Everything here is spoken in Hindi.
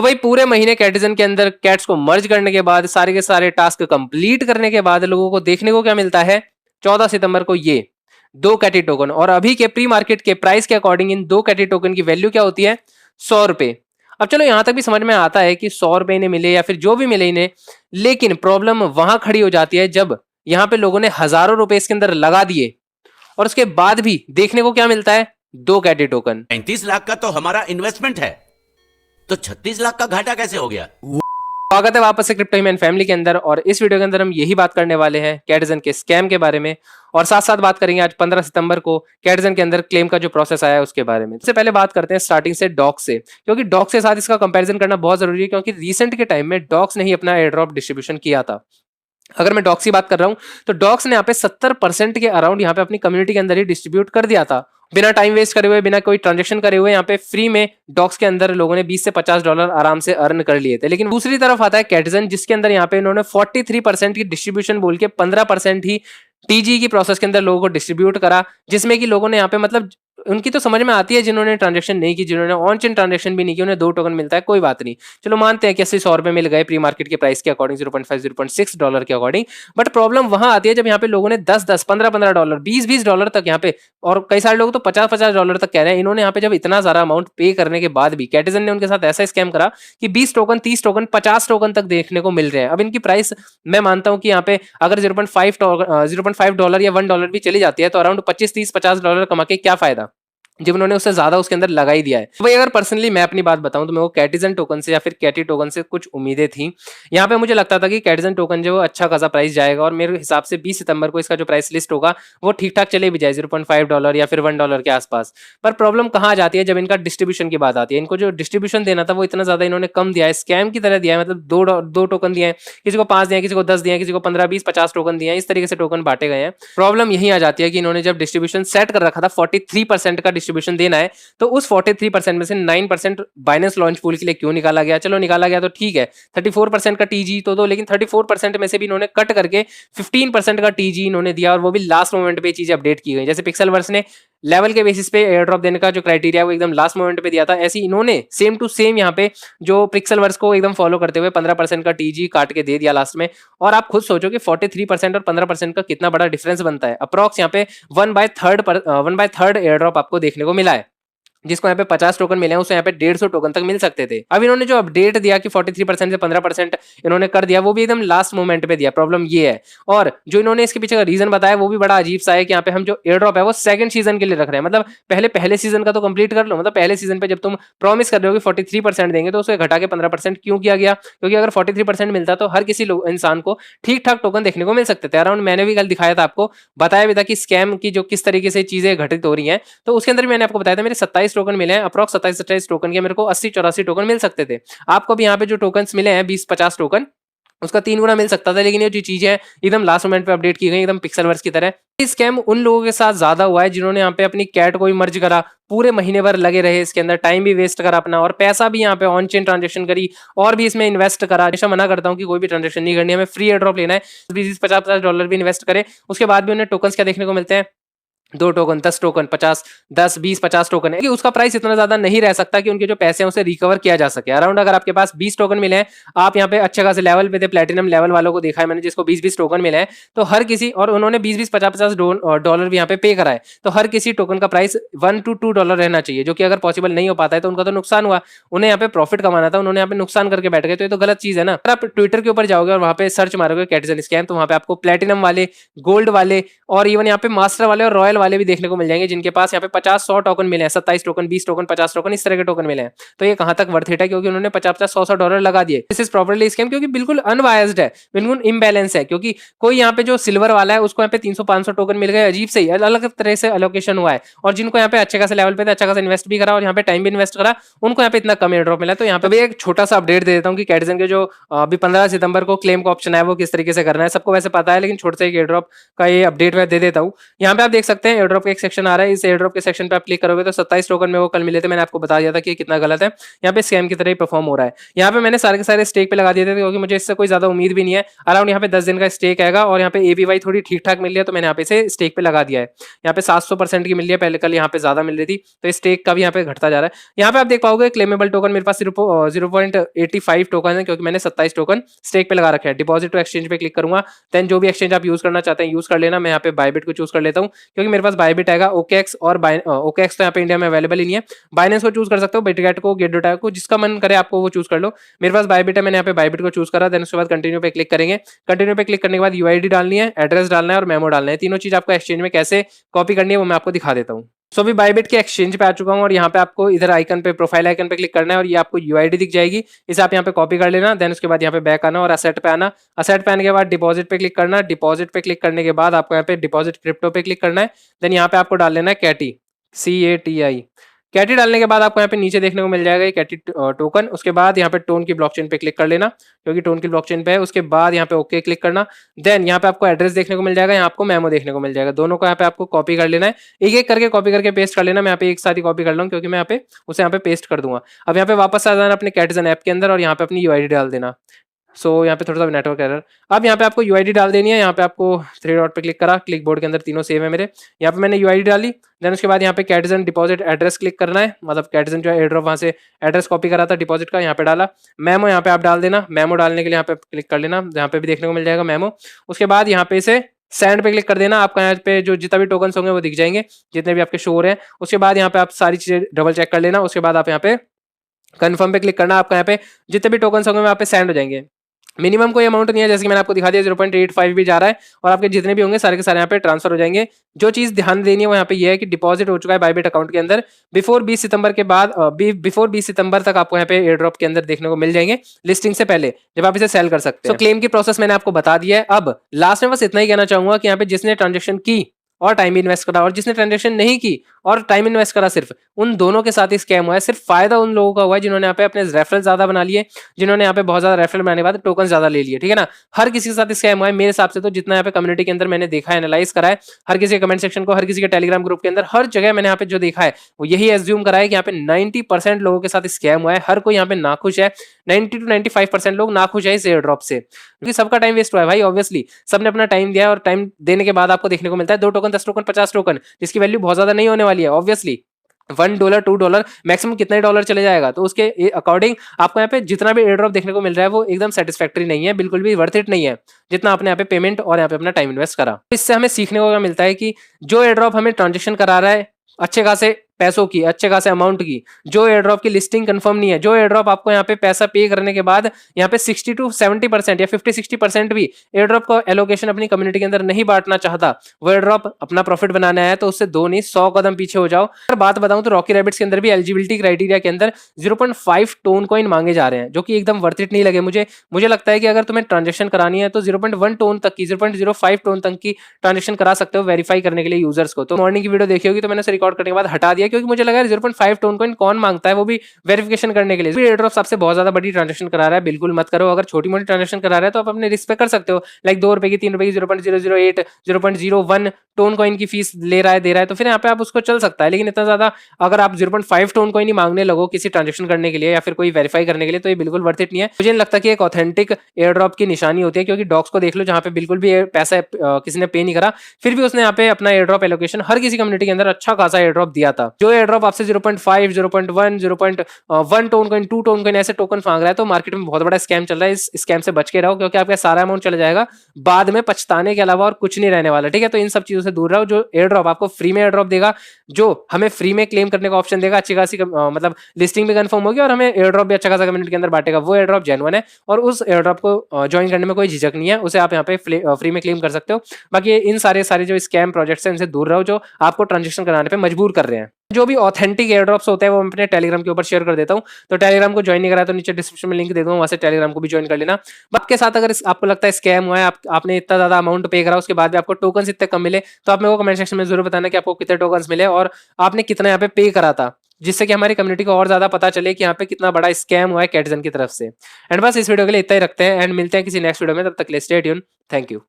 तो भाई पूरे महीने कैटिजन के अंदर कैट्स को मर्ज करने के बाद सारे के सारे टास्क कंप्लीट करने के बाद लोगों को देखने को क्या मिलता है 14 सितंबर को ये दो कैटी टोकन। और अभी के प्री मार्केट के प्राइस के अकॉर्डिंग इन दो कैटी टोकन की वैल्यू क्या होती है 100 रुपए। अब चलो यहां तक भी समझ में आता है कि 100 रुपए इन्हें मिले या फिर जो भी मिले इन्हें, लेकिन प्रॉब्लम वहां खड़ी हो जाती है जब यहां पे लोगों ने हजारों रुपए इसके अंदर लगा दिए और उसके बाद भी देखने को क्या मिलता है दो कैटी टोकन। 35 लाख का तो हमारा इन्वेस्टमेंट है, तो 36 लाख का घाटा कैसे हो गया? स्वागत है वापस से क्रिप्टो ह्यूमन फैमिली के अंदर। और इस वीडियो के अंदर हम यही बात करने वाले हैं कैटिजन के स्कैम के बारे में, और साथ साथ बात करेंगे आज 15 सितंबर को कैटिजन के अंदर क्लेम का जो प्रोसेस आया है उसके बारे में। सबसे पहले बात करते हैं स्टार्टिंग से डॉक्स से, क्योंकि डॉक्स के साथ इसका कंपैरिजन करना बहुत जरूरी है, क्योंकि रिसेंट के टाइम में डॉक्स ने ही अपना एयर ड्रॉप डिस्ट्रीब्यूशन किया था। अगर मैं डॉक्स की बात कर रहा हूं तो डॉक्स ने यहाँ पे 70% के अराउंड यहाँ पे अपनी कम्युनिटी के अंदर ही डिस्ट्रीब्यूट कर दिया था, बिना टाइम वेस्ट करे हुए, बिना कोई ट्रांजेक्शन करे हुए। यहाँ पे फ्री में डॉक्स के अंदर लोगों ने 20 से $50 आराम से अर्न कर लिए थे। लेकिन दूसरी तरफ आता है कैटिजन, जिसके अंदर यहाँ पे इन्होंने 43% की डिस्ट्रीब्यूशन बोल के 15% ही टीजी की प्रोसेस के अंदर लोगों को डिस्ट्रीब्यूट करा, जिसमें कि लोगों ने यहाँ पे मतलब उनकी तो समझ में आती है जिन्होंने ट्रांजेक्शन नहीं की, जिन्होंने ऑन चेन ट्रांजेक्शन भी नहीं की, उन्हें 2 टोकन मिलता है, कोई बात नहीं। चलो मानते हैं कि 80-100 रुपए मिल गए प्री मार्केट के प्राइस के अकॉर्डिंग, 0.5-0.6 डॉलर के अकॉर्डिंग। बट प्रॉब्लम वहां आती है जब यहाँ पे लोगों ने 10-10, 15-15 डॉलर, 20-20 डॉलर तक यहाँ पे, और कई सारे लोग तो 50-50 डॉलर तक कह रहे हैं। इन्होंने यहाँ पे जब इतना सारा अमाउंट पे करने के बाद भी कैटिजन ने उनके साथ ऐसा स्कैम करा कि 20 टोकन, 30 टोकन, 50 टोकन तक देखने को मिल रहे हैं। अब इनकी प्राइस मैं मानता हूं कि यहाँ पे अगर 0.5 डॉलर या $1 भी चली जाती है तो अराउंड 25-30-50 डॉलर कमा के क्या फायदा जब उन्होंने उससे ज्यादा उसके अंदर लगा ही दिया है। तो भाई अगर पर्सनली मैं अपनी बात बताऊं तो मेरे को कैटिजन टोकन से या फिर कैटी टोकन से कुछ उम्मीदें थी। यहाँ पे मुझे लगता था कि कैटिजन टोकन जो अच्छा खासा प्राइस जाएगा, और मेरे हिसाब से 20 सितंबर को इसका जो प्राइस लिस्ट होगा वो ठीक ठाक चले भी जाए, $0.5 या फिर $1 के आसपास। पर प्रॉब्लम कहाँ आ जाती है जब इनका डिस्ट्रीब्यूशन की बात आती है। इनको जो डिस्ट्रीब्यूशन देना था वो इतना ज्यादा इन्होंने कम दिया है, स्कैम की तरह दिया है। मतलब दो टोकन दिए हैं, किसी को 5 दिए, किसी को 10 दिए, किसी को 15-20-50 टोकन दिए हैं, इस तरीके से टोकन बांटे गए हैं। प्रॉब्लम यही आ जाती है कि इन्होंने जब डिस्ट्रीब्यूशन सेट कर रखा था 43% का डिस्ट्रीब्यूशन देना है, तो उस 43% में से 9% बाइनेंस लॉन्च पूल के लिए क्यों निकाला गया? चलो निकाला गया तो ठीक है, 34% का टीजी तो दो, लेकिन 34% में से भी इन्होंने कट करके 15% का टीजी इन्होंने दिया, और वो भी लास्ट मोमेंट पे चीजें अपडेट की गई। जैसे पिक्सेलवर्स ने लेवल के बेसिस पे एयर ड्रॉप देने का जो क्राइटेरिया वो एकदम लास्ट मोमेंट पे दिया था, ऐसे इन्होंने सेम टू सेम यहाँ पे जो पिक्सेलवर्स को एकदम फॉलो करते हुए 15% का टीजी काट के दे दिया लास्ट में। और आप खुद सोचो कि 43% और 15% का कितना बड़ा डिफरेंस बनता है। अप्रॉक्स यहाँ पे 1/3 एयर ड्रॉप आपको देखने को मिला है। जिसको यहाँ पे 50 टोकन मिले हैं उसे यहाँ पे 150 टोकन तक मिल सकते थे। अब इन्होंने जो अपडेट दिया कि 43% से 15% इन्होंने कर दिया, वो भी एकदम लास्ट मोमेंट पे दिया। प्रॉब्लम ये है, और जो इन्होंने इसके पीछे का रीजन बताया वो भी बड़ा अजीब सा है कि यहाँ पे हम जो एयर ड्रॉप है वो सेकंड सीजन के लिए रख रहे हैं। मतलब पहले सीजन का तो कंप्लीट कर लो। मतलब पहले सीजन पे जब तुम प्रॉमिस कर रहे हो कि 43% देंगे तो उसे घटा के 15% क्यों किया गया? क्योंकि अगर 43% मिलता तो हर किसी इंसान को ठीक ठाक टोकन देखने को मिल सकते थे। अराउंड मैंने भी कल दिखाया था, आपको बताया भी था कि स्कैम की जो किस तरीके से चीजें घटित हो रही हैं, तो उसके अंदर भी मैंने आपको बताया था मेरे 27 टोकन मिले हैं। अप्रॉक्स 27-28 टोकन के मेरे को 80-84 टोकन मिल सकते थे। आपको भी यहाँ पे जो टोकन मिले हैं 20-50 टोकन, उसका 3 गुना मिल सकता था। लेकिन ये जो चीजें हैं एकदम लास्ट मोमेंट पे अपडेट की गई, एकदम पिक्सेलवर्स की तरह। स्कैम उन लोगों के साथ ज्यादा हुआ है जिन्होंने यहाँ पे अपनी कैट को भी मर्ज करा, पूरे महीने भर लगे रहे इसके अंदर, टाइम भी वेस्ट करा अपना, और पैसा भी यहाँ पे ऑन चेन ट्रांजेक्शन करी और भी इसमें इन्वेस्ट करा। हमेशा मना करता हूँ कि कोई भी ट्रांजेक्शन नहीं करनी है, हमें फ्री एयर ड्रॉप लेना है। 20-50 भी इन्वेस्ट करे, उसके बाद भी उन्हें टोकन क्या देखने को मिलते हैं? 2 टोकन, 10 टोकन, 10-20-50 टोकन है कि उसका प्राइस इतना ज्यादा नहीं रह सकता कि उनके जो पैसे हैं उसे रिकवर किया जा सके। अराउंड अगर आपके पास 20 टोकन मिले हैं, आप यहाँ पे अच्छे खासे लेवल पे थे, प्लेटिनम लेवल वालों को देखा है मैंने जिसको 20-20 टोकन मिले हैं, तो हर किसी, और उन्होंने 20-50 डॉलर भी यहाँ पे करा है, तो हर किसी टोकन का प्राइस $1 to $2 रहना चाहिए, जो कि अगर पॉसिबल नहीं हो पाता है तो उनका तो नुकसान हुआ। उन्हें यहाँ पे प्रॉफिट कमाना था, उन्होंने यहाँ पे नुकसान करके बैठ गए, तो ये तो गलत चीज है ना। अगर आप ट्विटर के ऊपर जाओगे और वहां पे सर्च मारोगे कैटिजन स्कैम, तो वहां पे आपको प्लेटिनम वाले, गोल्ड वाले, और इवन यहाँ पे मास्टर वाले और रॉयल वाले भी देखने को मिल जाएंगे, जिनके पास यहाँ पे 50-100 टोकन मिले हैं, 27 टोकन, 20 टोकन, 50 टोकन, इस तरह के टोकन मिले हैं। तो ये कहां तक वर्थ इट है? क्योंकि उन्होंने 50-100 डॉलर लगा दिए। दिस इज प्रॉपर्ली स्कैम, क्योंकि बिल्कुल अनबायस्ड है, बिल्कुल इम्बैलेंस है। क्योंकि कोई यहाँ पे जो सिल्वर वाला है उसको यहाँ पे 300-500 टोकन मिल गए, अजीब से ही अलग तरह से अलोकेशन हुआ है, और जिनको यहाँ पे अच्छे खासे लेवल पे थे, अच्छा खासा इन्वेस्ट भी करा और यहाँ पे टाइम भी इन्वेस्ट करा, उनको यहाँ पे इतना कम एयर ड्रॉप मिला। तो यहाँ पे भी एक छोटा सा अपडेट दे देता हूँ कि कैटिजन के जो अभी 15 सितंबर को क्लेम का ऑप्शन है वो किस तरीके से करना है, सबको वैसे पता है, लेकिन छोटे से एक एयर ड्रॉप का ये अपडेट मैं दे देता हूँ। यहाँ पे आप देख सकते हैं, एयर ड्रॉप का एक सेक्शन आ रहा है, इस एयर ड्रॉप के सेक्शन पे आप क्लिक करोगे तो 27 टोकन में वो कल मिले थे, मैंने आपको बता दिया था कि कितना गलत है, यहाँ पे स्कैम की तरह ही परफॉर्म हो रहा है। यहाँ पे मैंने सारे के सारे स्टेक पे लगा दिए थे क्योंकि मुझे इससे कोई ज्यादा उम्मीद भी नहीं है। अराउंड यहाँ पे 10 दिन का स्टेक आएगा और यहाँ पे एपीवाई थोड़ी ठीक ठाक मिल रही है तो मैंने यहाँ पे इसे स्टेक पे लगा दिया है। यहाँ पे 700% की मिल रही है, पहले कल यहाँ पे ज्यादा मिल रही थी, तो स्टेक का भी यहाँ पे घटता जा रहा है। यहाँ पे आप देख पाओगे क्लेमेबल टोकन मेरे पास 0.85 टोकन है क्योंकि मैंने 27 टोकन स्टेक पे लगा रखे हैं। डिपॉजिट टू एक्सचेंज पे क्लिक करूंगा, देन जो भी एक्सचेंज आप यूज करना चाहते हैं यूज कर लेना। मैं यहाँ पे बायबिट को चूज कर लेता हूँ क्योंकि मेरे पास बायबिट आएगा, ओकेएक्स और ओकेएक्स तो यहाँ पे इंडिया में अवेलेबल ही नहीं है। बाइनेंस को चूज कर सकते हो, बिटगेट को, गेट को, जिसका मन करे आपको वो चूज कर लो। मेरे पास बायबिट है, मैंने यहाँ पे बायबिट को चूज करा, देन उसके बाद कंटिन्यू पे क्लिक करेंगे। कंटिन्यू पे क्लिक करने के बाद यूआईडी डालनी है, एड्रेस डालना है और मेमो डालना है। तीनों चीज आपको एक्सचेंज में कैसे कॉपी करनी है वो मैं आपको दिखा देता हूँ। सो अभी बायबिट के एक्सचेंज पे आ चुका हूँ और यहाँ पे आपको इधर आइकन पे, प्रोफाइल आइकन पे क्लिक करना है और ये आपको यूआईडी दिख जाएगी, इसे आप यहाँ पे कॉपी कर लेना। देन उसके बाद यहाँ पे बैक आना और असेट पे आना। असेट पे आने के बाद डिपॉजिट पे क्लिक करना। डिपॉजिट पे क्लिक करने के बाद आपको यहाँ पे डिपॉजिट क्रिप्टो पे क्लिक करना है। देन यहाँ पे आपको डाल लेना है कैटी, CATI। कैटी डालने के बाद आपको यहाँ पे नीचे देखने को मिल जाएगा ये कैटी टोकन। उसके बाद यहाँ पे टोन की ब्लॉकचेन पे क्लिक कर लेना क्योंकि टोन की ब्लॉकचेन पे है। उसके बाद यहाँ पे ओके क्लिक करना। देन यहाँ पे आपको एड्रेस देखने को मिल जाएगा, यहाँ आपको मेमो देखने को मिल जाएगा। दोनों को यहाँ पे आपको कॉपी कर लेना है, एक एक करके कॉपी करके पेस्ट कर लेना। मैं यहाँ पे एक साथ ही कॉपी कर लूँ क्योंकि मैं यहाँ पे उसे यहाँ पे पेस्ट कर दूंगा। अब यहाँ पे वापस आ जाना अपने कैटिजन ऐप के अंदर और यहाँ पे अपनी यूआईडी डाल देना। सो यहाँ पे थोड़ा सा नेटवर्क एरर। अब यहाँ पे आपको यूआईडी डाल देनी है। यहाँ पे आपको 3 डॉट पे क्लिक करा, क्लिक बोर्ड के अंदर तीनों सेव है मेरे। यहाँ पे मैंने यूआईडी डाली। देन उसके बाद यहाँ पे कैटिजन डिपॉजिट एड्रेस क्लिक करना है, मतलब कैटिजन जो है एयरड्रॉप वहाँ से एड्रेस कॉपी करा था डिपॉजिट का, यहाँ पे डाला। मेमो यहाँ पे आप डाल देना, मेमो डालने के लिए यहाँ पे क्लिक कर लेना, यहाँ पे भी देखने को मिल जाएगा मेमो। उसके बाद यहाँ पे इसे सेंड पे क्लिक कर देना। आपका यहाँ पे जो जितना भी टोकन होंगे वो दिख जाएंगे, जितने भी आपके शो हो रहे हैं। उसके बाद यहाँ पे आप सारी चीजें डबल चेक कर लेना। उसके बाद आप यहाँ पे कंफर्म पे क्लिक करना, आपका यहाँ पे जितने भी टोकन होंगे वहाँ पे सेंड हो जाएंगे। मिनिमम कोई अमाउंट नहीं है, जैसे कि मैंने आपको दिखा दिया 0.85 भी जा रहा है और आपके जितने भी होंगे सारे के सारे यहाँ पे ट्रांसफर हो जाएंगे। जो चीज ध्यान देनी है वो यहाँ पे ये है कि डिपॉजिट हो चुका है बायबिट अकाउंट के अंदर बिफोर 20 सितंबर के बाद, बिफोर 20 सितंबर तक आपको यहाँ पे एयर ड्रॉप के अंदर देखने को मिल जाएंगे, लिस्टिंग से पहले, जब आप इसे सेल कर सकते हैं। तो क्लेम की प्रोसेस मैंने आपको बता दिया है। अब लास्ट में बस इतना ही कहना चाहूंगा कि यहाँ पे जिसने ट्रांजेक्शन की और टाइम इन्वेस्ट करा और जिसने ट्रांजेक्शन नहीं की और टाइम इन्वेस्ट करा, सिर्फ उन दोनों के साथ ही स्कैम हुआ है। सिर्फ फायदा उन लोगों का हुआ है जिन्होंने यहाँ पे अपने रेफरल ज्यादा बना लिए, जिन्होंने यहाँ पे बहुत ज्यादा रेफरल बनाने के बाद टोकन ज्यादा ले लिए, ठीक है ना। हर किसी के साथ स्कैम हुआ है मेरे हिसाब से। तो जितना यहाँ पे कम्युनिटी के अंदर मैंने देखा है, एनालाइज करा है, हर किसी के कमेंट सेक्शन को, हर किसी के टेलीग्राम ग्रुप के अंदर, हर जगह मैंने यहाँ पे जो देखा है वो यही एज्यूम करा है कि यहाँ पे 90% लोगों के साथ स्कैम हुआ है। हर कोई यहाँ पे नाखुश है, 90 to 95% लोग नाखुश है इस एयर ड्रॉप से, क्योंकि सबका टाइम वेस्ट हुआ है भाई। ऑब्वियसली सबने अपना टाइम दिया है और टाइम देने के बाद आपको देखने को मिलता है 2 टोकन, 10 टोकन, 50 टोकन, जिसकी वैल्यू बहुत ज्यादा नहीं होने वाली है। ऑब्वियसली $1, $2, मैक्सिमम कितना ही डॉलर चले जाएगा। तो उसके अकॉर्डिंग आपको यहाँ पे जितना भी एयर ड्रॉप देखने को मिल रहा है वो एकदम सेटिस्फैक्टरी नहीं है, बिल्कुल भी वर्थ इट नहीं है जितना आपने यहाँ पे पेमेंट और यहाँ पे अपना टाइम इन्वेस्ट करा। इससे हमें सीखने को क्या मिलता है कि जो एयर ड्रॉप हमें ट्रांजेक्शन करा रहा है अच्छे खासे पैसों की, अच्छे खासे अमाउंट की, जो एयर ड्रॉप की लिस्टिंग कंफर्म नहीं है, जो एयर ड्रॉप आपको यहाँ पे पैसा पे करने के बाद यहाँ पे 60 to 70% या 50-60% भी एयर ड्रॉप का एलोकेशन अपनी कम्युनिटी के अंदर नहीं बांटना चाहता, वो एयर ड्रॉप अपना प्रॉफिट बनाना है, तो उससे 2 नहीं 100 कदम पीछे हो जाओ। अगर बात बताऊं तो रॉकी रैबिट्स के अंदर भी एलिजिबिलिटी क्राइटेरिया के अंदर 0.5 टोन कॉइन मांगे जा रहे हैं, जो कि एकदम वर्थ इट नहीं लगे मुझे लगता है कि अगर तुम्हें ट्रांजेक्शन करानी है तो 0.1 टोन तक की, 0.05 टोन तक की ट्रांजेक्शन करा सकते हो वेरीफाई करने के लिए यूजर्स को। तो मॉर्निंग की वीडियो देखी होगी तो मैंने उसे रिकॉर्ड करने के बाद हटा दिया क्योंकि मुझे लगा 0.5 टोन कॉइन कौन मांगता है, वो भी वेरिफिकेशन करने के लिए। एयर ड्रॉप सबसे बहुत ज्यादा बड़ी ट्रांजेक्शन करा रहा है, बिल्कुल मत करो। अगर छोटी मोटी ट्रांजेक्शन करा रहा है तो आप अपने रिस्क पे कर सकते हो, लाइक 2 रुपए की, 3 रुपए की, 0.008, 0.01 टोन कॉइन की फीस ले रहा है, दे रहा है, तो फिर यहाँ पे आप उसको चल सकता है। लेकिन इतना ज्यादा अगर आप 0.5 टोन कॉइन ही मांगने लगो किसी ट्रांजेक्शन करने के लिए या फिर कोई वेरीफाई करने के लिए, तो ये बिल्कुल वर्थ इट नहीं है। मुझे नहीं लगता कि एक ऑथेंटिक एयर ड्रॉप की निशानी होती है, क्योंकि डॉक्स को देख लो जहाँ पे बिल्कुल भी पैसा किसी ने पे नहीं करा, फिर भी उसने यहाँ पे अपना एयर ड्रॉप एलोकेशन हर किसी कम्युनिटी के अंदर अच्छा खासा एयर ड्रॉप दिया था। जो एयर ड्रॉप आपसे 0.5, 0.1, 0.1 टोन कॉइन, 2 टोन कॉइन ऐसे टोकन मांग रहा है, तो मार्केट में बहुत बड़ा स्कैम चल रहा है। इस स्कैम से बच के रहो, क्योंकि आपका सारा अमाउंट चला जाएगा, बाद में पछताने के अलावा और कुछ नहीं रहने वाला, ठीक है। तो इन सब चीजों से दूर रहो। जो एयर ड्रॉप आपको फ्री में एयर ड्रॉप देगा, जो हमें फ्री में क्लेम करने का ऑप्शन देगा, अच्छी खासी मतलब लिस्टिंग भी कंफर्म होगी और हमें एयर ड्रॉप भी अच्छा खासा कम्युनिटी के अंदर बांटेगा, वो एयर ड्रॉप जेन्युइन है और उस एयर ड्रॉप को ज्वाइन करने में कोई झिझक नहीं है, उसे आप यहाँ पे फ्री में क्लेम कर सकते हो। बाकी इन सारे जो स्कैम प्रोजेक्ट्स हैं इनसे दूर रहो, जो आपको ट्रांजेक्शन कराने पे मजबूर कर रहे हैं। जो भी ऑथेंटिक एयर ड्रॉप्स होते हैं वो मैं अपने टेलीग्राम के ऊपर शेयर कर देता हूँ, तो टेलीग्राम को ज्वाइन नहीं करा तो नीचे डिस्क्रिप्शन में लिंक दे दूंगा, वहां से टेलीग्राम को भी ज्वाइन कर लेना। आपके साथ अगर आपको लगता है स्कैम हुआ है, आपने इतना ज्यादा अमाउंट पे करा, उसके बाद भी आपको टोकन इतने कम मिले, तो आप मेरे को कमेंट सेक्शन में जरूर बताना कि आपको कितने टोकन मिले और आपने कितना यहाँ पे करा था, जिससे कि हमारी कम्युनिटी को और ज्यादा पता चले कि यहाँ पे कितना बड़ा स्कैम हुआ है कैटिजन की तरफ से। एंड बस इस वीडियो के लिए इतना ही रखते हैं एंड मिलते हैं किसी नेक्स्ट वीडियो में, तब तक के लिए स्टे ट्यून। Thank you.